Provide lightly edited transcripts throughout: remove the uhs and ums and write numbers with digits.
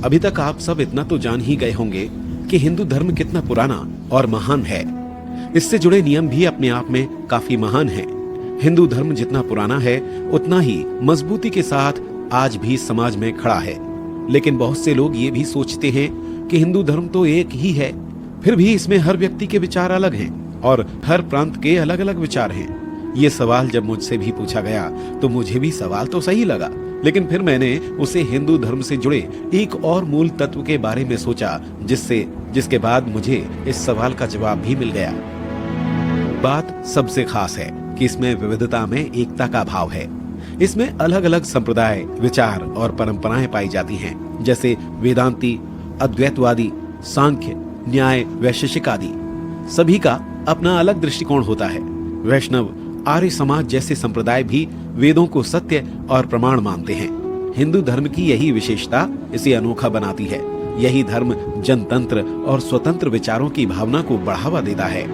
अभी तक आप सब इतना तो जान ही गए होंगे कि हिंदू धर्म कितना पुराना और महान है। इससे जुड़े नियम भी अपने आप में काफी महान हैं। हिंदू धर्म जितना पुराना है उतना ही मजबूती के साथ आज भी समाज में खड़ा है। लेकिन बहुत से लोग ये भी सोचते हैं कि हिंदू धर्म तो एक ही है, फिर भी इसमें हर व्यक्ति के विचार अलग हैं और हर प्रांत के अलग अलग विचार हैं। ये सवाल जब मुझसे भी पूछा गया तो मुझे भी सवाल तो सही लगा, लेकिन फिर मैंने उसे हिंदू धर्म से जुड़े एक और मूल तत्व के बारे में सोचा, जिसके बाद मुझे इस सवाल का जवाब भी मिल गया। बात सबसे खास है कि इसमें विविधता में एकता का भाव है। इसमें अलग अलग संप्रदाय, विचार और परंपराएं पाई जाती हैं, जैसे वेदांती, अद्वैतवादी, सांख्य, न्याय, वैशेषिक आदि। सभी का अपना अलग दृष्टिकोण होता है। वैष्णव, आर्य समाज जैसे संप्रदाय भी वेदों को सत्य और प्रमाण मानते हैं। हिंदू धर्म की यही विशेषता इसे अनोखा बनाती है। यही धर्म जनतंत्र और स्वतंत्र विचारों की भावना को बढ़ावा देता है।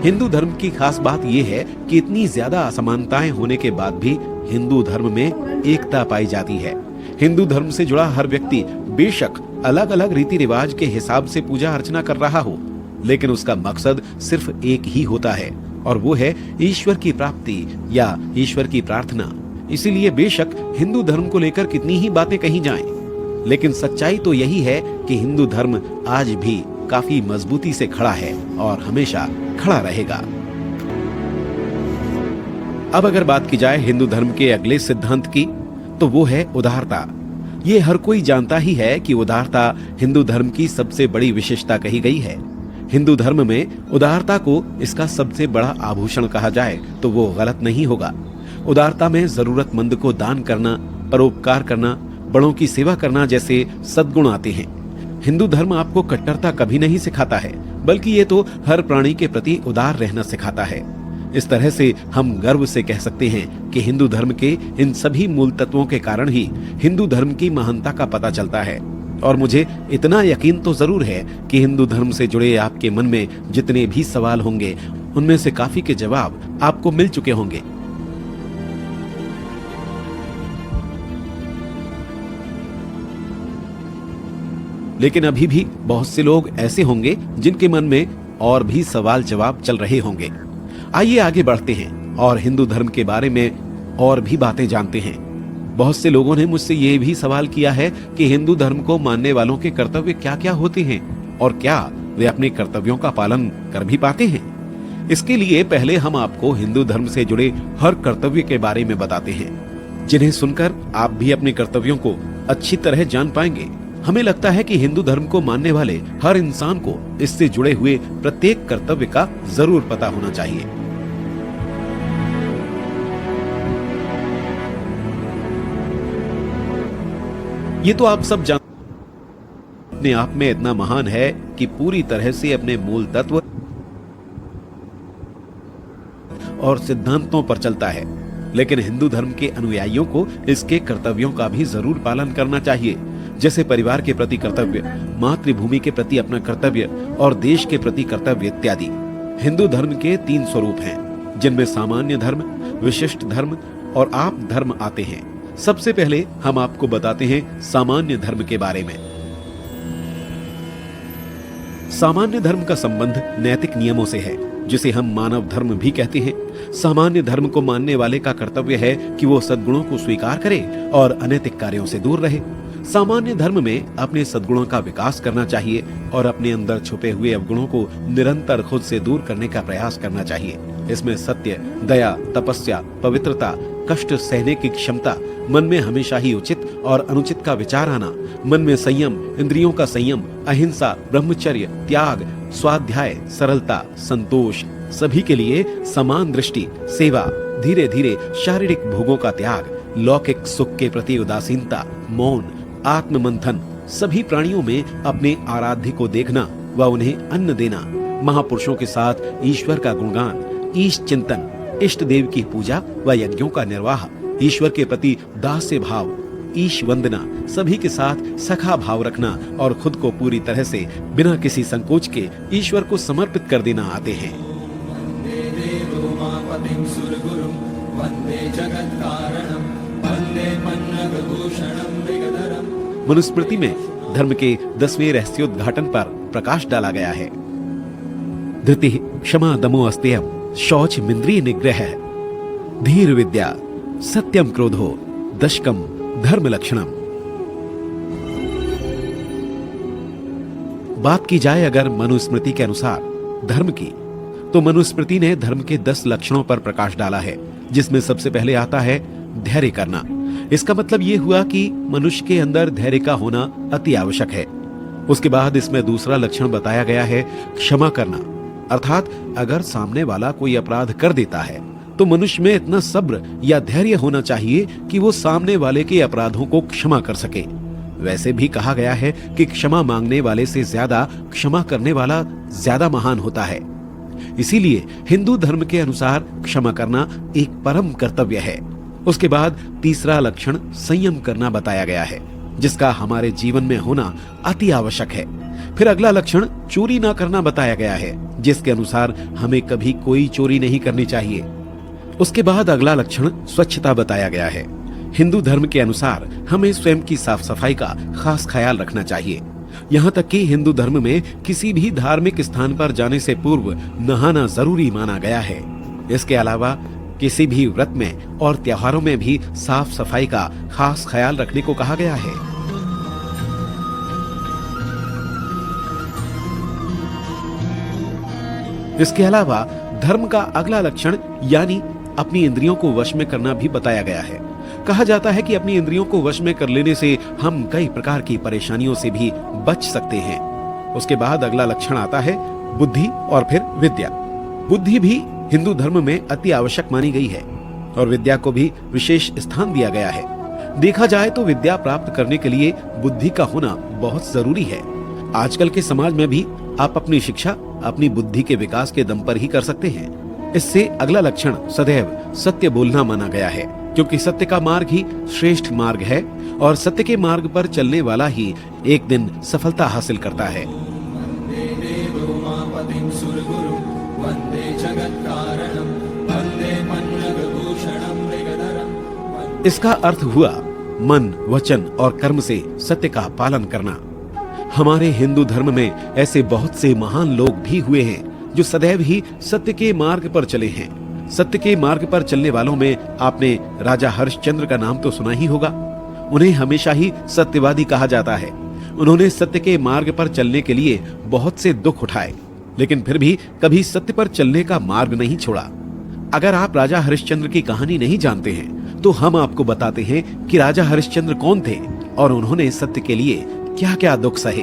हिंदू धर्म की खास बात यह है कि इतनी ज्यादा असमानताएं होने के बाद भी हिंदू धर्म में एकता पाई जाती है। हिंदू धर्म से जुड़ा हर व्यक्ति बेशक अलग अलग रीति रिवाज के हिसाब से पूजा अर्चना कर रहा हो, लेकिन उसका मकसद सिर्फ एक ही होता है और वो है ईश्वर की प्राप्ति या ईश्वर की प्रार्थना। इसीलिए बेशक हिंदू धर्म को लेकर कितनी ही बातें कही जाएं, लेकिन सच्चाई तो यही है कि हिंदू धर्म आज भी काफी मजबूती से खड़ा है और हमेशा खड़ा रहेगा। अब अगर बात की जाए हिंदू धर्म के अगले सिद्धांत की, तो वो है उदारता। ये हर कोई जानता ही है कि उदारता हिंदू धर्म की सबसे बड़ी विशेषता कही गई है। हिंदू धर्म में उदारता को इसका सबसे बड़ा आभूषण कहा जाए तो वो गलत नहीं होगा। उदारता में जरूरतमंद को दान करना, परोपकार करना, बड़ों की सेवा करना जैसे सद्गुण आते हैं। हिंदू धर्म आपको कट्टरता कभी नहीं सिखाता है, बल्कि ये तो हर प्राणी के प्रति उदार रहना सिखाता है। इस तरह से हम गर्व से कह सकते हैं कि हिंदू धर्म के इन सभी मूल तत्वों के कारण ही हिंदू धर्म की महानता का पता चलता है। और मुझे इतना यकीन तो जरूर है कि हिंदू धर्म से जुड़े आपके मन में जितने भी सवाल होंगे, उनमें से काफी के जवाब आपको मिल चुके होंगे। लेकिन अभी भी बहुत से लोग ऐसे होंगे जिनके मन में और भी सवाल जवाब चल रहे होंगे। आइए आगे बढ़ते हैं और हिंदू धर्म के बारे में और भी बातें जानते हैं। बहुत से लोगों ने मुझसे ये भी सवाल किया है कि हिंदू धर्म को मानने वालों के कर्तव्य क्या क्या होते हैं और क्या वे अपने कर्तव्यों का पालन कर भी पाते हैं। इसके लिए पहले हम आपको हिंदू धर्म से जुड़े हर कर्तव्य के बारे में बताते हैं, जिन्हें सुनकर आप भी अपने कर्तव्यों को अच्छी तरह जान पाएंगे। हमें लगता है कि हिंदू धर्म को मानने वाले हर इंसान को इससे जुड़े हुए प्रत्येक कर्तव्य का जरूर पता होना चाहिए। ये तो आप सब अपने आप में इतना महान है कि पूरी तरह से अपने मूल तत्व और सिद्धांतों पर चलता है। लेकिन हिंदू धर्म के अनुयायियों को इसके कर्तव्यों का भी जरूर पालन करना चाहिए, जैसे परिवार के प्रति कर्तव्य, मातृभूमि के प्रति अपना कर्तव्य और देश के प्रति कर्तव्य इत्यादि। हिंदू धर्म के 3 स्वरूप हैं, जिनमें सामान्य धर्म, विशिष्ट धर्म और आप धर्म आते हैं। सबसे पहले हम आपको बताते हैं सामान्य धर्म के बारे में। सामान्य धर्म का संबंध नैतिक नियमों से है, जिसे हम मानव धर्म भी कहते हैं। सामान्य धर्म को मानने वाले का कर्तव्य है कि वो सद्गुणों को स्वीकार करे और अनैतिक कार्यों से दूर रहे। सामान्य धर्म में अपने सद्गुणों का विकास करना चाहिए और अपने अंदर छुपे हुए अवगुणों को निरंतर खुद से दूर करने का प्रयास करना चाहिए। इसमें सत्य, दया, तपस्या, पवित्रता, कष्ट सहने की क्षमता, मन में हमेशा ही उचित और अनुचित का विचार आना, मन में संयम, इंद्रियों का संयम, अहिंसा, ब्रह्मचर्य, त्याग, स्वाध्याय, सरलता, संतोष, सभी के लिए समान दृष्टि, सेवा, धीरे धीरे शारीरिक भोगों का त्याग, लौकिक सुख के प्रति उदासीनता, मौन, आत्म मंथन, सभी प्राणियों में अपने आराध्य को देखना व उन्हें अन्न देना, महापुरुषों के साथ ईश्वर का गुणगान, ईश चिंतन, इष्ट देव की पूजा व यज्ञों का निर्वाह, ईश्वर के प्रति दास्य भाव, ईश वंदना, सभी के साथ सखा भाव रखना और खुद को पूरी तरह से बिना किसी संकोच के ईश्वर को समर्पित कर देना आते हैं। मनुस्मृति में धर्म के 10वें रहस्योद्घाटन पर प्रकाश डाला गया है। धृति क्षमा दमो अस्तेयम शौच मिंद्रिय निग्रह धीर विद्या सत्यम क्रोधो दशकम धर्म लक्षणम। बात की जाए अगर मनुस्मृति के अनुसार धर्म की, तो मनुस्मृति ने धर्म के 10 लक्षणों पर प्रकाश डाला है, जिसमें सबसे पहले आता है धैर्य करना। इसका मतलब यह हुआ कि मनुष्य के अंदर धैर्य का होना अति आवश्यक है। उसके बाद इसमें दूसरा लक्षण बताया गया है क्षमा करना, अर्थात अगर सामने वाला कोई अपराध कर देता है तो मनुष्य में इतना सब्र या धैर्य होना चाहिए कि वो सामने वाले के अपराधों को क्षमा कर सके। वैसे भी कहा गया है कि क्षमा मांगने वाले से ज्यादा क्षमा करने वाला ज्यादा महान होता है। इसीलिए हिंदू धर्म के अनुसार क्षमा करना एक परम कर्तव्य है। उसके बाद तीसरा लक्षण संयम करना बताया गया है, जिसका हमारे जीवन में होना अति आवश्यक है। फिर अगला लक्षण चोरी ना करना बताया गया है, जिसके अनुसार हमें कभी कोई चोरी नहीं करनी चाहिए। उसके बाद अगला लक्षण स्वच्छता बताया गया है। हिंदू धर्म के अनुसार हमें स्वयं की साफ सफाई का खास ख्याल रखना चाहिए। यहाँ तक कि हिंदू धर्म में किसी भी धार्मिक स्थान पर जाने से पूर्व नहाना जरूरी माना गया है। इसके अलावा किसी भी व्रत में और त्योहारों में भी साफ सफाई का खास ख्याल रखने को कहा गया है। इसके अलावा धर्म का अगला लक्षण यानी अपनी इंद्रियों को वश में करना भी बताया गया है। कहा जाता है कि अपनी इंद्रियों को वश में कर लेने से हम कई प्रकार की परेशानियों से भी बच सकते हैं। उसके बाद अगला लक्षण आता है बुद्धि और फिर विद्या। बुद्धि भी हिंदू धर्म में अति आवश्यक मानी गई है और विद्या को भी विशेष स्थान दिया गया है। देखा जाए तो विद्या प्राप्त करने के लिए बुद्धि का होना बहुत जरूरी है। आजकल के समाज में भी आप अपनी शिक्षा अपनी बुद्धि के विकास के दम पर ही कर सकते हैं। इससे अगला लक्षण सदैव सत्य बोलना माना गया है, क्योंकि सत्य का मार्ग ही श्रेष्ठ मार्ग है और सत्य के मार्ग पर चलने वाला ही एक दिन सफलता हासिल करता है। इसका अर्थ हुआ मन, वचन और कर्म से सत्य का पालन करना। हमारे हिंदू धर्म में ऐसे बहुत से महान लोग भी हुए हैं जो सदैव ही सत्य के मार्ग पर चले हैं। सत्य के मार्ग पर चलने वालों में आपने राजा हरिश्चंद्र का नाम तो सुना ही होगा। उन्हें हमेशा ही सत्यवादी कहा जाता है। उन्होंने सत्य के मार्ग पर चलने के लिए बहुत से दुख उठाए, लेकिन फिर भी कभी सत्य पर चलने का मार्ग नहीं छोड़ा। अगर आप राजा हरिश्चंद्र की कहानी नहीं जानते हैं तो हम आपको बताते हैं कि राजा हरिश्चंद्र कौन थे और उन्होंने सत्य के लिए क्या क्या दुख सहे।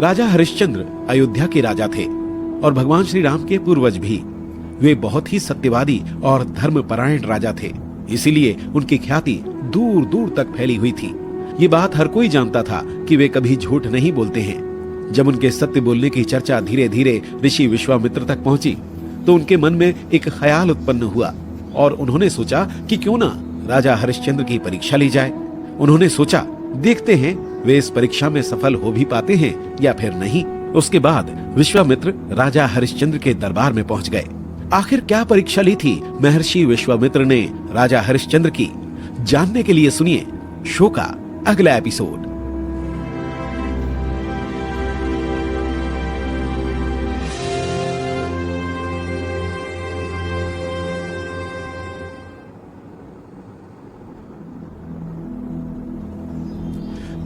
राजा हरिश्चंद्र अयोध्या के राजा थे और भगवान श्री राम के पूर्वज भी। वे बहुत ही सत्यवादी और धर्मपरायण राजा थे, इसीलिए उनकी ख्याति दूर दूर तक फैली हुई थी। ये बात हर कोई जानता था कि वे कभी झूठ नहीं बोलते हैं। जब उनके सत्य बोलने की चर्चा धीरे धीरे ऋषि विश्वामित्र तक पहुंची तो उनके मन में एक ख्याल उत्पन्न हुआ और उन्होंने सोचा कि क्यों ना राजा हरिश्चंद्र की परीक्षा ली जाए। उन्होंने सोचा देखते हैं वे इस परीक्षा में सफल हो भी पाते हैं या फिर नहीं। उसके बाद विश्वामित्र राजा हरिश्चंद्र के दरबार में पहुंच गए। आखिर क्या परीक्षा ली थी महर्षि विश्वामित्र ने राजा हरिश्चंद्र की, जानने के लिए सुनिए शो का अगला एपिसोड।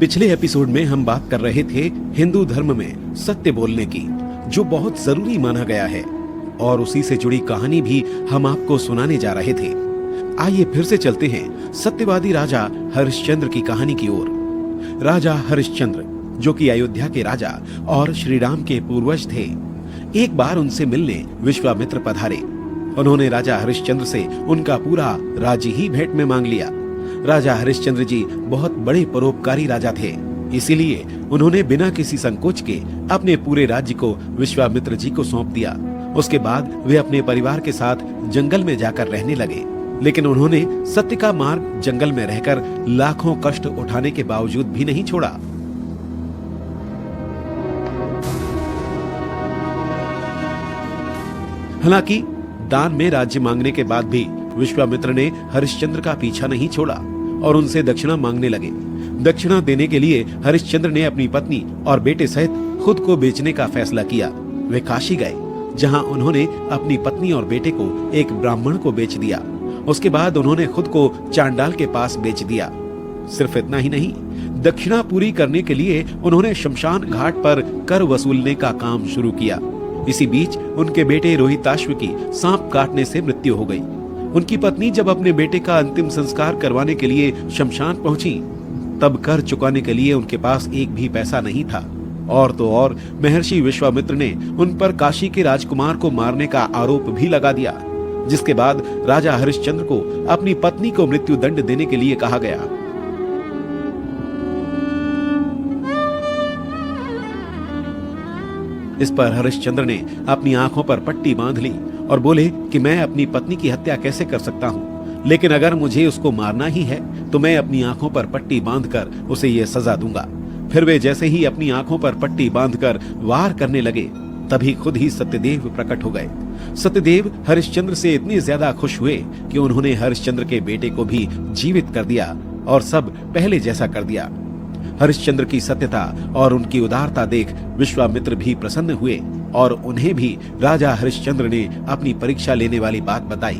पिछले एपिसोड में हम बात कर रहे थे हिंदू धर्म में सत्य बोलने की, जो बहुत जरूरी माना गया है, और उसी से जुड़ी कहानी भी हम आपको सुनाने जा रहे थे। आइए फिर से चलते हैं सत्यवादी राजा हरिश्चंद्र की कहानी की ओर। राजा हरिश्चंद्र, जो कि अयोध्या के राजा और श्री राम के पूर्वज थे, एक बार उनसे मिलने विश्वामित्र पधारे। उन्होंने राजा हरिश्चंद्र से उनका पूरा राज्य ही भेंट में मांग लिया। राजा हरिश्चंद्र जी बहुत बड़े परोपकारी राजा थे, इसीलिए उन्होंने बिना किसी संकोच के अपने पूरे राज्य को विश्वामित्र जी को सौंप दिया। उसके बाद वे अपने परिवार के साथ जंगल में जाकर रहने लगे, लेकिन उन्होंने सत्य का मार्ग जंगल में रहकर लाखों कष्ट उठाने के बावजूद भी नहीं छोड़ा। हालांकि दान में राज्य मांगने के बाद भी विश्वामित्र ने हरिश्चंद्र का पीछा नहीं छोड़ा और उनसे दक्षिणा मांगने लगे। दक्षिणा देने के लिए हरिश्चंद्र ने अपनी पत्नी और बेटे सहित खुद को बेचने का फैसला किया। वे काशी गए, जहां उन्होंने अपनी पत्नी और बेटे को एक ब्राह्मण को बेच दिया। उसके बाद उन्होंने खुद को चांडाल के पास बेच दिया। सिर्फ इतना ही नहीं, दक्षिणा पूरी करने के लिए उन्होंने शमशान घाट पर कर वसूलने का काम शुरू किया। इसी बीच उनके बेटे रोहिताश्व की सांप काटने से मृत्यु हो गई। उनकी पत्नी जब अपने बेटे का अंतिम संस्कार करवाने के लिए शमशान पहुंची, तब कर चुकाने के लिए उनके पास एक भी पैसा नहीं था। और तो और महर्षि विश्वामित्र ने उन पर काशी के राजकुमार को मारने का आरोप भी लगा दिया, जिसके बाद राजा हरिश्चंद्र को अपनी पत्नी को मृत्यु दंड देने के लिए कहा गया। इस पर हरिश्चंद्र ने अपनी आंखों पर पट्टी बांध ली और बोले कि मैं अपनी पत्नी की हत्या कैसे कर सकता हूँ, लेकिन अगर मुझे उसको मारना ही है तो मैं अपनी आंखों पर पट्टी बांधकर उसे ये सजा दूंगा। फिर वे जैसे ही अपनी आंखों पर पट्टी बांधकर वार करने लगे, तभी खुद ही सत्यदेव प्रकट हो गए। सत्यदेव हरिश्चंद्र से इतने ज्यादा खुश हुए कि उन्होंने हरिश्चंद्र के बेटे को भी जीवित कर दिया और सब पहले जैसा कर दिया। हरिश्चंद्र की सत्यता और उनकी उदारता देख विश्वामित्र भी प्रसन्न हुए और उन्हें भी राजा हरिश्चंद्र ने अपनी परीक्षा लेने वाली बात बताई।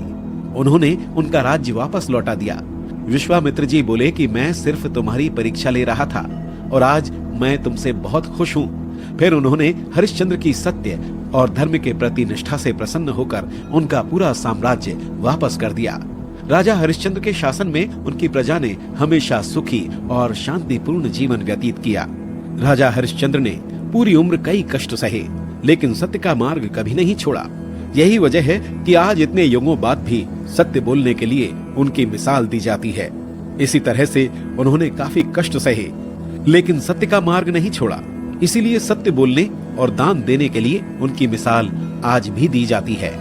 उन्होंने उनका राज्य वापस लौटा दिया। विश्वामित्र जी बोले कि मैं सिर्फ तुम्हारी परीक्षा ले रहा था और आज मैं तुमसे बहुत खुश हूँ। फिर उन्होंने हरिश्चंद्र की सत्य और धर्म के प्रति निष्ठा से प्रसन्न होकर उनका पूरा साम्राज्य वापस कर दिया। राजा हरिश्चंद्र के शासन में उनकी प्रजा ने हमेशा सुखी और शांतिपूर्ण जीवन व्यतीत किया। राजा हरिश्चंद्र ने पूरी उम्र कई कष्ट सहे, लेकिन सत्य का मार्ग कभी नहीं छोड़ा। यही वजह है कि आज इतने युगों बाद भी सत्य बोलने के लिए उनकी मिसाल दी जाती है। इसी तरह से उन्होंने काफी कष्ट सहे, लेकिन सत्य का मार्ग नहीं छोड़ा। इसीलिए सत्य बोलने और दान देने के लिए उनकी मिसाल आज भी दी जाती है।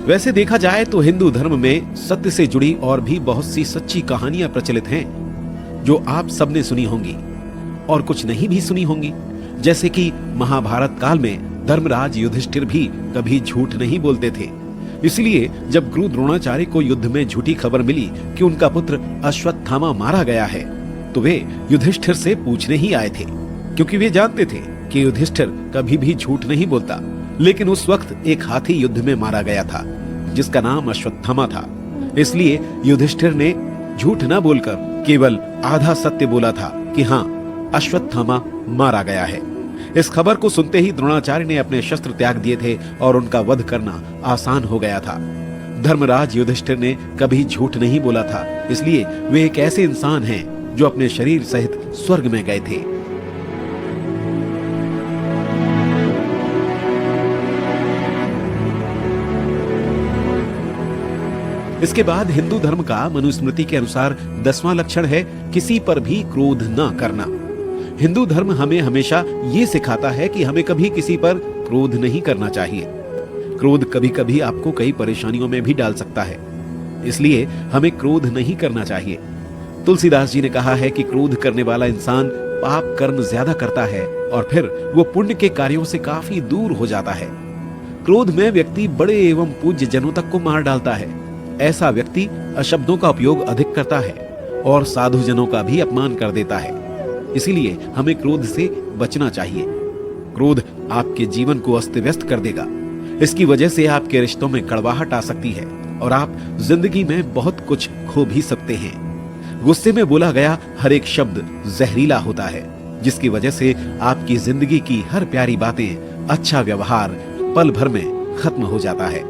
वैसे देखा जाए तो हिंदू धर्म में सत्य से जुड़ी और भी बहुत सी सच्ची कहानियां प्रचलित हैं, जो आप सबने सुनी होंगी और कुछ नहीं भी सुनी होंगी। जैसे कि महाभारत काल में धर्मराज युधिष्ठिर भी कभी झूठ नहीं बोलते थे। इसलिए जब गुरु द्रोणाचार्य को युद्ध में झूठी खबर मिली कि उनका पुत्र अश्वत्थामा मारा गया है, तो वे युधिष्ठिर से पूछने ही आए थे, क्योंकि वे जानते थे कि युधिष्ठिर कभी भी झूठ नहीं बोलता। लेकिन उस वक्त एक हाथी युद्ध में मारा गया था, जिसका नाम अश्वत्थामा था। इसलिए युधिष्ठिर ने झूठ न बोलकर केवल आधा सत्य बोला था कि हाँ, अश्वत्थामा मारा गया है। इस खबर को सुनते ही द्रोणाचार्य ने अपने शस्त्र त्याग दिए थे और उनका वध करना आसान हो गया था। धर्मराज युधिष्ठिर ने कभी झूठ नहीं बोला था, इसलिए वे एक ऐसे इंसान हैं जो अपने शरीर सहित स्वर्ग में गए थे। इसके बाद हिंदू धर्म का मनुस्मृति के अनुसार 10वां लक्षण है किसी पर भी क्रोध न करना। हिंदू धर्म हमें हमेशा ये सिखाता है कि हमें कभी किसी पर क्रोध नहीं करना चाहिए। क्रोध कभी कभी आपको कई परेशानियों में भी डाल सकता है, इसलिए हमें क्रोध नहीं करना चाहिए। तुलसीदास जी ने कहा है कि क्रोध करने वाला इंसान पाप कर्म ज्यादा करता है और फिर वो पुण्य के कार्यों से काफी दूर हो जाता है। क्रोध में व्यक्ति बड़े एवं पूज्य जनों तक को मार डालता है। ऐसा व्यक्ति अशब्दों का उपयोग अधिक करता है और साधु जनों का भी अपमान कर देता है। इसीलिए हमें क्रोध से बचना चाहिए। क्रोध आपके जीवन को अस्त व्यस्त कर देगा। इसकी वजह से आपके रिश्तों में कड़वाहट आ सकती है और आप जिंदगी में बहुत कुछ खो भी सकते हैं। गुस्से में बोला गया हर एक शब्द जहरीला होता है, जिसकी वजह से आपकी जिंदगी की हर प्यारी बातें, अच्छा व्यवहार पल भर में खत्म हो जाता है।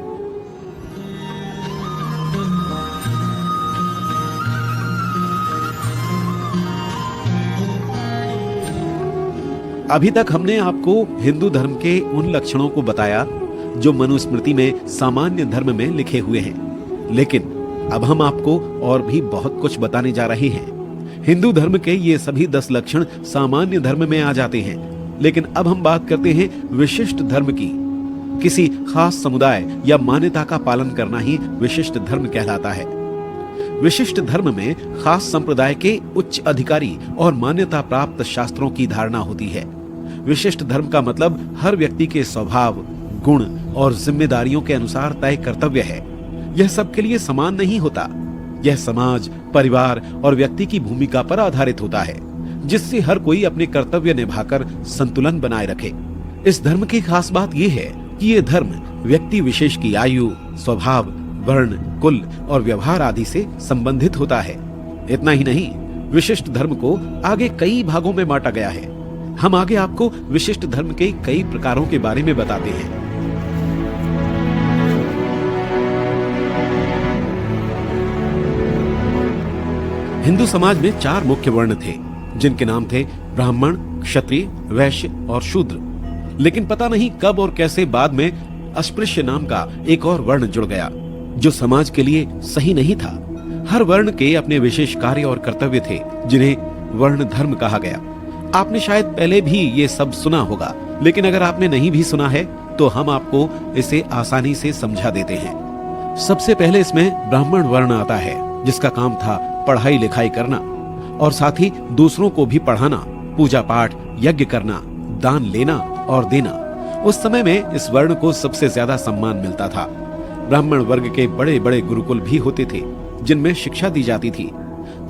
अभी तक हमने आपको हिंदू धर्म के उन लक्षणों को बताया जो मनुस्मृति में सामान्य धर्म में लिखे हुए हैं, लेकिन अब हम आपको और भी बहुत कुछ बताने जा रहे हैं। हिंदू धर्म के ये सभी 10 लक्षण सामान्य धर्म में आ जाते हैं, लेकिन अब हम बात करते हैं विशिष्ट धर्म की। किसी खास समुदाय या मान्यता का पालन करना ही विशिष्ट धर्म कहलाता है। विशिष्ट धर्म में खास संप्रदाय के उच्च अधिकारी और मान्यता प्राप्त शास्त्रों की धारणा होती है। विशिष्ट धर्म का मतलब हर व्यक्ति के स्वभाव, गुण और जिम्मेदारियों के अनुसार तय कर्तव्य है। यह सबके लिए समान नहीं होता। यह समाज, परिवार और व्यक्ति की भूमिका पर आधारित होता है, जिससे हर कोई अपने कर्तव्य निभाकर संतुलन बनाए रखे। इस धर्म की खास बात यह है कि यह धर्म व्यक्ति विशेष की आयु, स्वभाव, वर्ण, कुल और व्यवहार आदि से संबंधित होता है। इतना ही नहीं, विशिष्ट धर्म को आगे कई भागों में बांटा गया है। हम आगे आपको विशिष्ट धर्म के कई प्रकारों के बारे में बताते हैं। हिंदू समाज में 4 मुख्य वर्ण थे, जिनके नाम थे ब्राह्मण, क्षत्रिय, वैश्य और शूद्र। लेकिन पता नहीं कब और कैसे बाद में अस्पृश्य नाम का एक और वर्ण जुड़ गया, जो समाज के लिए सही नहीं था। हर वर्ण के अपने विशेष कार्य और कर्तव्य थे, जिन्हें वर्ण धर्म कहा गया। आपने शायद पहले भी ये सब सुना होगा, लेकिन अगर आपने नहीं भी सुना है तो हम आपको इसे आसानी से समझा देते हैं। सबसे पहले इसमें ब्राह्मण वर्ण आता है, जिसका काम था पढ़ाई लिखाई करना और साथ ही दूसरों को भी पढ़ाना, पूजा पाठ, यज्ञ करना, दान लेना और देना। उस समय में इस वर्ण को सबसे ज्यादा सम्मान मिलता था। ब्राह्मण वर्ग के बड़े बड़े गुरुकुल भी होते थे, जिनमें शिक्षा दी जाती थी।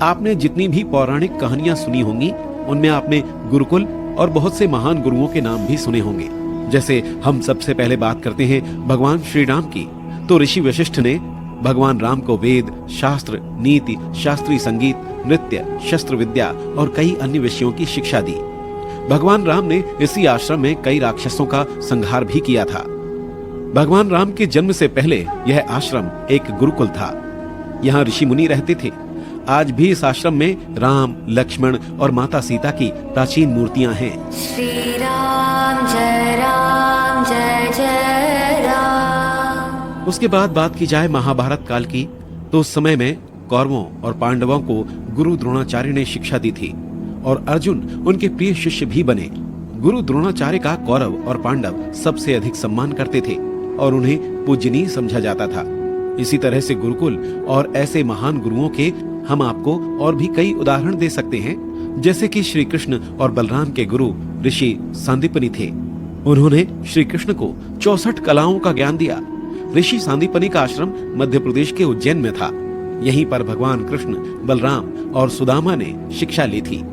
आपने जितनी भी पौराणिक कहानियां सुनी होंगी, उनमें आपने गुरुकुल और बहुत से महान गुरुओं के नाम भी सुने होंगे। जैसे हम सबसे पहले बात करते हैं भगवान श्री राम की, तो ऋषि वशिष्ठ ने भगवान राम को वेद, शास्त्र, नीति, शास्त्रीय संगीत, नृत्य, शस्त्र विद्या और कई अन्य विषयों की शिक्षा दी। भगवान राम ने इसी आश्रम में कई राक्षसों का संहार भी किया था। भगवान राम के जन्म से पहले यह आश्रम एक गुरुकुल था। यहाँ ऋषि मुनि रहते थे। आज भी इस आश्रम में राम, लक्ष्मण और माता सीता की प्राचीन मूर्तियां हैं। श्री राम जय जय राम। उसके बाद बात की जाए महाभारत काल की, तो उस समय में कौरवों और पांडवों को गुरु द्रोणाचार्य ने शिक्षा दी थी और अर्जुन उनके प्रिय शिष्य भी बने। गुरु द्रोणाचार्य का कौरव और पांडव सबसे अधिक सम्मान करते थे और उन्हें पूजनीय समझा जाता था। इसी तरह से गुरुकुल और ऐसे महान गुरुओं के हम आपको और भी कई उदाहरण दे सकते हैं, जैसे कि श्री कृष्ण और बलराम के गुरु ऋषि सांदीपनि थे। उन्होंने श्री कृष्ण को 64 कलाओं का ज्ञान दिया। ऋषि सांदीपनि का आश्रम मध्य प्रदेश के उज्जैन में था। यहीं पर भगवान कृष्ण, बलराम और सुदामा ने शिक्षा ली थी।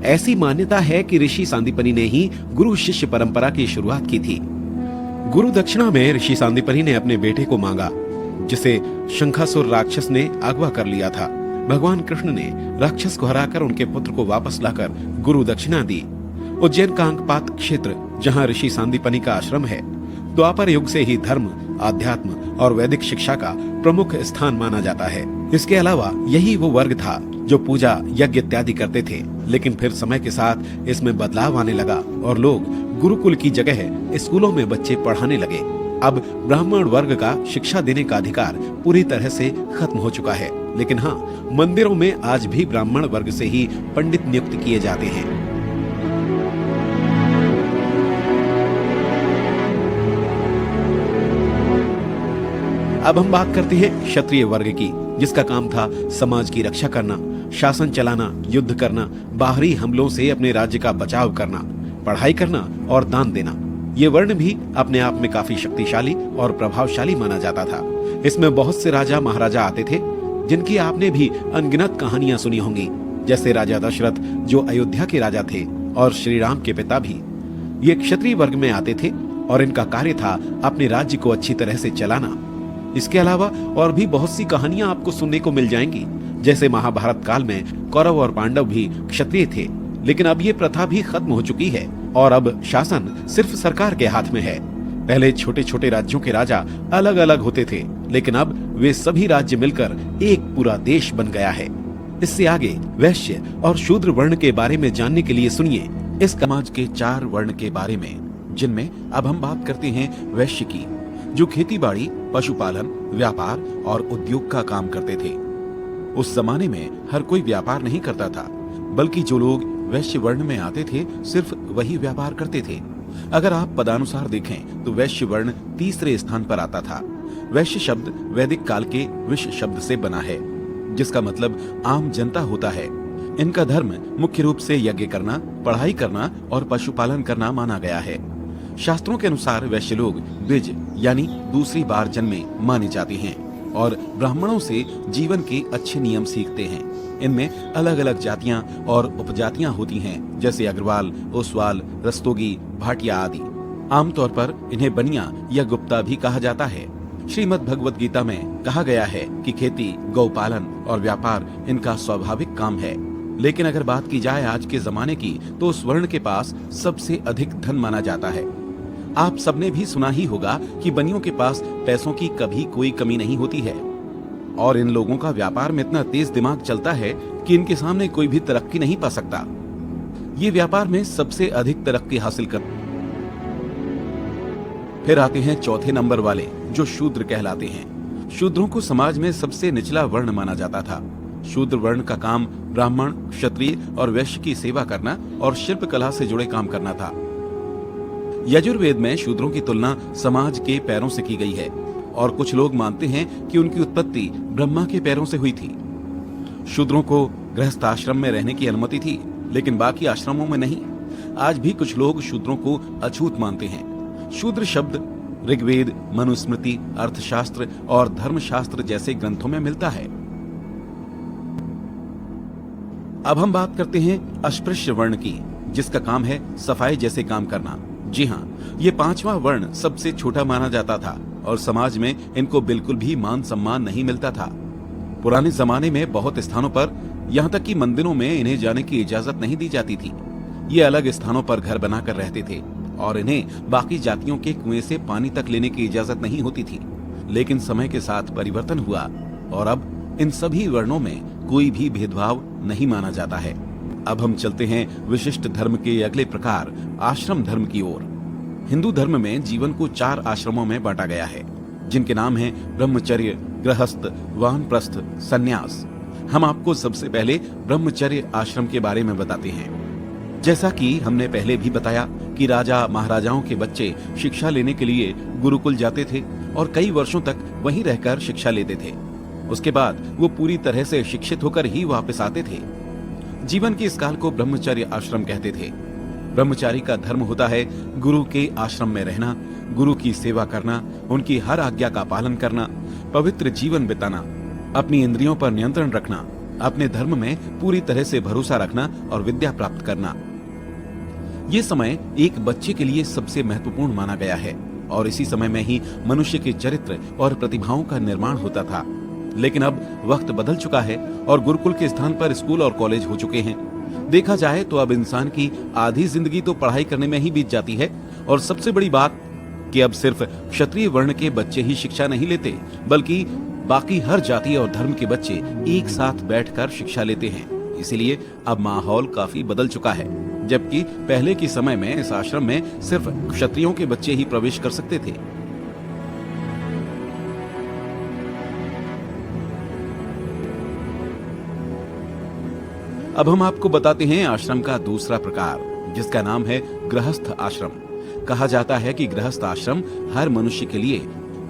ऐसी मान्यता है कि ऋषि सांदीपनि ने ही गुरु शिष्य परंपरा की शुरुआत की थी। गुरु दक्षिणा में ऋषि सांदीपनि ने अपने बेटे को मांगा, जिसे शंखासुर राक्षस ने अगवा कर लिया था। भगवान कृष्ण ने राक्षस को हराकर उनके पुत्र को वापस लाकर गुरु दक्षिणा दी। उज्जैन का अंकपात क्षेत्र, जहां ऋषि सांदीपनि का आश्रम है, द्वापर युग से ही धर्म, आध्यात्म और वैदिक शिक्षा का प्रमुख स्थान माना जाता है। इसके अलावा यही वो वर्ग था जो पूजा, यज्ञ इत्यादि करते थे। लेकिन फिर समय के साथ इसमें बदलाव आने लगा और लोग गुरुकुल की जगह स्कूलों में बच्चे पढ़ाने लगे। अब ब्राह्मण वर्ग का शिक्षा देने का अधिकार पूरी तरह से खत्म हो चुका है। लेकिन हाँ, मंदिरों में आज भी ब्राह्मण वर्ग से ही पंडित नियुक्त किए जाते हैं। अब हम बात करते हैं क्षत्रिय वर्ग की, जिसका काम था समाज की रक्षा करना, शासन चलाना, युद्ध करना, बाहरी हमलों से अपने राज्य का बचाव करना, पढ़ाई करना और दान देना। ये वर्ण भी अपने आप में काफी शक्तिशाली और प्रभावशाली माना जाता था। इसमें बहुत से राजा महाराजा आते थे, जिनकी आपने भी अनगिनत कहानियां सुनी होंगी, जैसे राजा दशरथ जो अयोध्या के राजा थे और श्री राम के पिता भी। ये क्षत्रिय वर्ग में आते थे और इनका कार्य था अपने राज्य को अच्छी तरह से चलाना। इसके अलावा और भी बहुत सी कहानियां आपको सुनने को मिल जाएंगी, जैसे महाभारत काल में कौरव और पांडव भी क्षत्रिय थे। लेकिन अब ये प्रथा भी खत्म हो चुकी है और अब शासन सिर्फ सरकार के हाथ में है। पहले छोटे छोटे राज्यों के राजा अलग अलग होते थे, लेकिन अब वे सभी राज्य मिलकर एक पूरा देश बन गया है। इससे आगे वैश्य और शूद्र वर्ण के बारे में जानने के लिए सुनिए इस समाज के 4 वर्ण के बारे में, जिनमें अब हम बात करते हैं वैश्य की, जो खेतीबाड़ी, पशुपालन, व्यापार और उद्योग का काम करते थे। उस जमाने में हर कोई व्यापार नहीं करता था, बल्कि जो लोग वैश्य वर्ण में आते थे सिर्फ वही व्यापार करते थे। अगर आप पदानुसार देखें तो वैश्य वर्ण तीसरे स्थान पर आता था। वैश्य शब्द वैदिक काल के विश्व शब्द से बना है, जिसका मतलब आम जनता होता है। इनका धर्म मुख्य रूप से यज्ञ करना, पढ़ाई करना और पशुपालन करना माना गया है। शास्त्रों के अनुसार वैश्य लोग द्विज यानी दूसरी बार जन्मे माने जाते हैं और ब्राह्मणों से जीवन के अच्छे नियम सीखते हैं। इनमें अलग अलग जातियां और उपजातियां होती हैं, जैसे अग्रवाल, ओसवाल, रस्तोगी, भाटिया आदि। आमतौर पर इन्हें बनिया या गुप्ता भी कहा जाता है। श्रीमद् भगवत गीता में कहा गया है कि खेती, गौपालन और व्यापार इनका स्वाभाविक काम है। लेकिन अगर बात की जाए आज के जमाने की, तो उस वर्ण के पास सबसे अधिक धन माना जाता है। आप सबने भी सुना ही होगा कि बनियों के पास पैसों की कभी कोई कमी नहीं होती है और इन लोगों का व्यापार में इतना तेज दिमाग चलता है कि इनके सामने कोई भी तरक्की नहीं पा सकता। ये व्यापार में सबसे अधिक तरक्की हासिल कर। फिर आते हैं चौथे नंबर वाले, जो शूद्र कहलाते हैं। शूद्रों को समाज में सबसे निचला वर्ण माना जाता था। शूद्र वर्ण का काम ब्राह्मण, क्षत्रिय और वैश्य की सेवा करना और शिल्प कला से जुड़े काम करना था। यजुर्वेद में शूद्रों की तुलना समाज के पैरों से की गई है और कुछ लोग मानते हैं कि उनकी उत्पत्ति ब्रह्मा के पैरों से हुई थी। शूद्रों को गृहस्थ आश्रम में रहने की अनुमति थी, लेकिन बाकी आश्रमों में नहीं। आज भी कुछ लोग शूद्रों को अछूत मानते हैं। शूद्र शब्द ऋग्वेद, मनुस्मृति, अर्थशास्त्र और धर्मशास्त्र जैसे ग्रंथों में मिलता है। अब हम बात करते हैं अस्पृश्य वर्ण की, जिसका काम है सफाई जैसे काम करना। जी हाँ, ये पांचवा वर्ण सबसे छोटा माना जाता था और समाज में इनको बिल्कुल भी मान सम्मान नहीं मिलता था। पुराने जमाने में बहुत स्थानों पर, यहाँ तक कि मंदिरों में इन्हें जाने की इजाजत नहीं दी जाती थी। ये अलग स्थानों पर घर बनाकर रहते थे और इन्हें बाकी जातियों के कुएं से पानी तक लेने की इजाजत नहीं होती थी। लेकिन समय के साथ परिवर्तन हुआ और अब इन सभी वर्णों में कोई भी भेदभाव नहीं माना जाता है। अब हम चलते हैं विशिष्ट धर्म के अगले प्रकार, आश्रम धर्म की ओर। हिंदू धर्म में जीवन को 4 आश्रमों में बांटा गया है, जिनके नाम हैं ब्रह्मचर्य, गृहस्थ, वानप्रस्थ, सन्यास। हम आपको सबसे पहले ब्रह्मचर्य आश्रम के बारे में बताते हैं। जैसा कि हमने पहले भी बताया कि राजा महाराजाओं के बच्चे शिक्षा लेने के लिए गुरुकुल जाते थे और कई वर्षों तक वहीं रहकर शिक्षा लेते थे। उसके बाद वो पूरी तरह से शिक्षित होकर ही वापस आते थे। जीवन के इस काल को ब्रह्मचर्य आश्रम कहते थे। ब्रह्मचारी का धर्म होता है गुरु के आश्रम में रहना, गुरु की सेवा करना, उनकी हर आज्ञा का पालन करना, पवित्र जीवन बिताना, अपनी इंद्रियों पर नियंत्रण रखना, अपने धर्म में पूरी तरह से भरोसा रखना और विद्या प्राप्त करना। ये समय एक बच्चे के लिए सबसे महत्वपूर्ण माना गया है और इसी समय में ही मनुष्य के चरित्र और प्रतिभाओं का निर्माण होता था। लेकिन अब वक्त बदल चुका है और गुरुकुल के स्थान पर स्कूल और कॉलेज हो चुके हैं। देखा जाए तो अब इंसान की आधी जिंदगी तो पढ़ाई करने में ही बीत जाती है और सबसे बड़ी बात कि अब सिर्फ क्षत्रिय वर्ण के बच्चे ही शिक्षा नहीं लेते, बल्कि बाकी हर जाति और धर्म के बच्चे एक साथ बैठकर शिक्षा लेते हैं। इसीलिए अब माहौल काफी बदल चुका है। जबकि पहले के समय में इस आश्रम में सिर्फ क्षत्रियों के बच्चे ही प्रवेश कर सकते थे। अब हम आपको बताते हैं आश्रम का दूसरा प्रकार, जिसका नाम है गृहस्थ आश्रम। कहा जाता है कि गृहस्थ आश्रम हर मनुष्य के लिए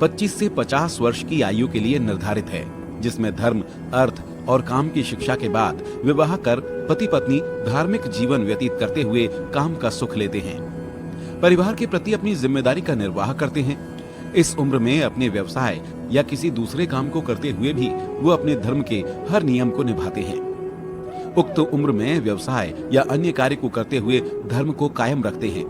25 से 50 वर्ष की आयु के लिए निर्धारित है, जिसमें धर्म, अर्थ और काम की शिक्षा के बाद विवाह कर पति पत्नी धार्मिक जीवन व्यतीत करते हुए काम का सुख लेते हैं, परिवार के प्रति अपनी जिम्मेदारी का निर्वाह करते हैं। इस उम्र में अपने व्यवसाय या किसी दूसरे काम को करते हुए भी वो अपने धर्म के हर नियम को निभाते हैं। उक्त उम्र में व्यवसाय या अन्य कार्य को करते हुए धर्म को कायम रखते हैं।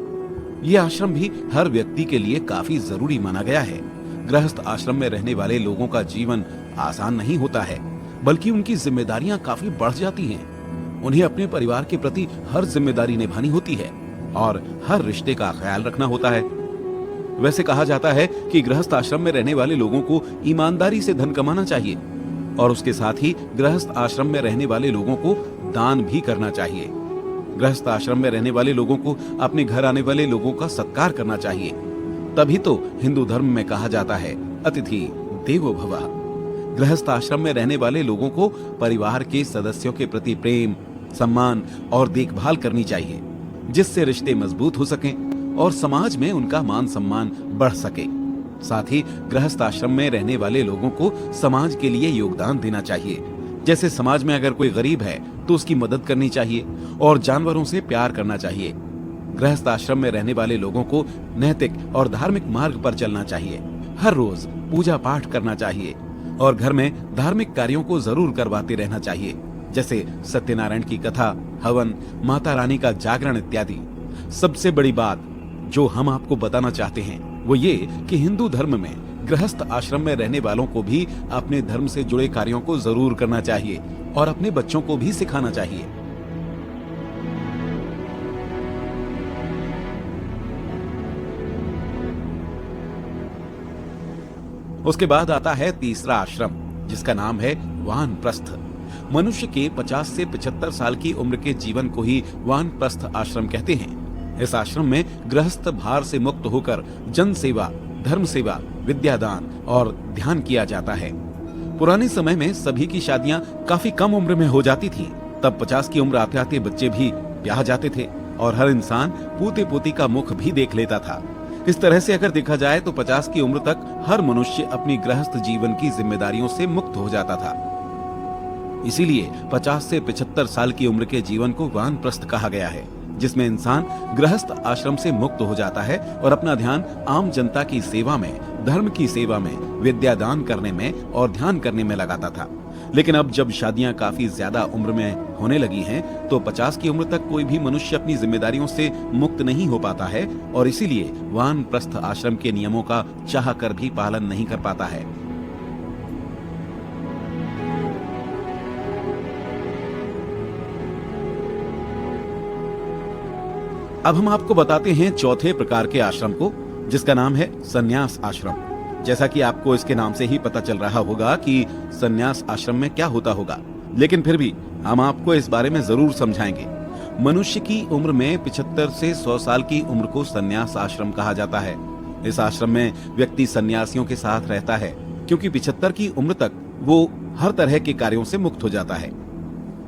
ये आश्रम भी हर व्यक्ति के लिए काफी जरूरी माना गया है। गृहस्थ आश्रम में रहने वाले लोगों का जीवन आसान नहीं होता है, बल्कि उनकी जिम्मेदारियां काफी बढ़ जाती हैं। उन्हें अपने परिवार के प्रति हर जिम्मेदारी निभानी होती है और हर रिश्ते का ख्याल रखना होता है। वैसे कहा जाता है कि गृहस्थ आश्रम में रहने वाले लोगों को ईमानदारी से धन कमाना चाहिए और उसके साथ ही गृहस्थ आश्रम में रहने वाले लोगों को दान भी करना चाहिए। गृहस्थ आश्रम में रहने वाले लोगों को अपने घर आने वाले लोगों का सत्कार करना चाहिए। तभी तो हिंदू धर्म में कहा जाता है अतिथि देवो भवः। गृहस्थ आश्रम में रहने वाले लोगों को परिवार के सदस्यों के प्रति प्रेम, सम्मान और देखभाल करनी चाहिए, जिससे रिश्ते मजबूत हो सकें और समाज में उनका मान सम्मान बढ़ सके। साथ ही गृहस्थ आश्रम में रहने वाले लोगों को समाज के लिए योगदान देना चाहिए। जैसे समाज में अगर कोई गरीब है तो उसकी मदद करनी चाहिए और जानवरों से प्यार करना चाहिए। गृहस्थ आश्रम में रहने वाले लोगों को नैतिक और धार्मिक मार्ग पर चलना चाहिए। हर रोज पूजा पाठ करना चाहिए और घर में धार्मिक कार्यों को जरूर करवाते रहना चाहिए, जैसे सत्यनारायण की कथा, हवन, माता रानी का जागरण इत्यादि। सबसे बड़ी बात जो हम आपको बताना चाहते हैं वो ये कि हिंदू धर्म में गृहस्थ आश्रम में रहने वालों को भी अपने धर्म से जुड़े कार्यों को जरूर करना चाहिए और अपने बच्चों को भी सिखाना चाहिए। उसके बाद आता है तीसरा आश्रम, जिसका नाम है वानप्रस्थ। मनुष्य के 50 से 75 साल की उम्र के जीवन को ही वानप्रस्थ आश्रम कहते हैं। इस आश्रम में गृहस्थ भार से मुक्त होकर जन सेवा, धर्म सेवा, विद्यादान और ध्यान किया जाता है। पुराने समय में सभी की शादियां काफी कम उम्र में हो जाती थी। तब 50 की उम्र आते आते बच्चे भी ब्याह जाते थे और हर इंसान पोते पोती का मुख भी देख लेता था। इस तरह से अगर देखा जाए तो 50 की उम्र तक हर मनुष्य अपनी गृहस्थ जीवन की जिम्मेदारियों से मुक्त हो जाता था। इसीलिए 50 से 75 साल की उम्र के जीवन को वानप्रस्थ कहा गया है, जिसमें इंसान गृहस्थ आश्रम से मुक्त हो जाता है और अपना ध्यान आम जनता की सेवा में, धर्म की सेवा में, विद्यादान करने में और ध्यान करने में लगाता था। लेकिन अब जब शादियां काफी ज्यादा उम्र में होने लगी हैं, तो 50 की उम्र तक कोई भी मनुष्य अपनी जिम्मेदारियों से मुक्त नहीं हो पाता है और इसीलिए वानप्रस्थ आश्रम के नियमों का चाह कर भी पालन नहीं कर पाता है। अब हम आपको बताते हैं चौथे प्रकार के आश्रम को, जिसका नाम है संन्यास आश्रम। जैसा कि आपको इसके नाम से ही पता चल रहा होगा कि संन्यास आश्रम में क्या होता होगा, लेकिन फिर भी हम आपको इस बारे में जरूर समझाएंगे। मनुष्य की उम्र में 75 से 100 साल की उम्र को संन्यास आश्रम कहा जाता है। इस आश्रम में व्यक्ति सन्यासियों के साथ रहता है, क्योंकि 75 की उम्र तक वो हर तरह के कार्यों से मुक्त हो जाता है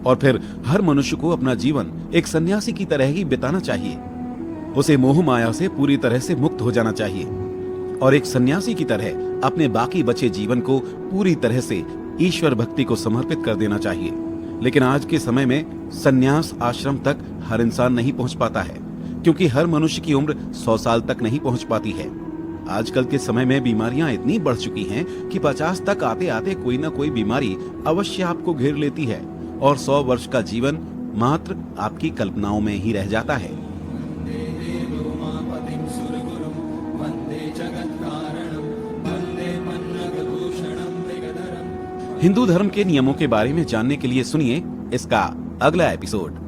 और फिर हर मनुष्य को अपना जीवन एक सन्यासी की तरह ही बिताना चाहिए। उसे मोह माया से पूरी तरह से मुक्त हो जाना चाहिए और एक सन्यासी की तरह अपने बाकी बचे जीवन को पूरी तरह से ईश्वर भक्ति को समर्पित कर देना चाहिए। लेकिन आज के समय में संन्यास आश्रम तक हर इंसान नहीं पहुंच पाता है, क्योंकि हर मनुष्य की उम्र 100 साल तक नहीं पहुंच पाती है। आजकल के समय में बीमारियां इतनी बढ़ चुकी हैं कि 50 तक आते आते कोई ना कोई बीमारी अवश्य आपको घेर लेती है और 100 वर्ष का जीवन मात्र आपकी कल्पनाओं में ही रह जाता है। हिंदू धर्म के नियमों के बारे में जानने के लिए सुनिए इसका अगला एपिसोड।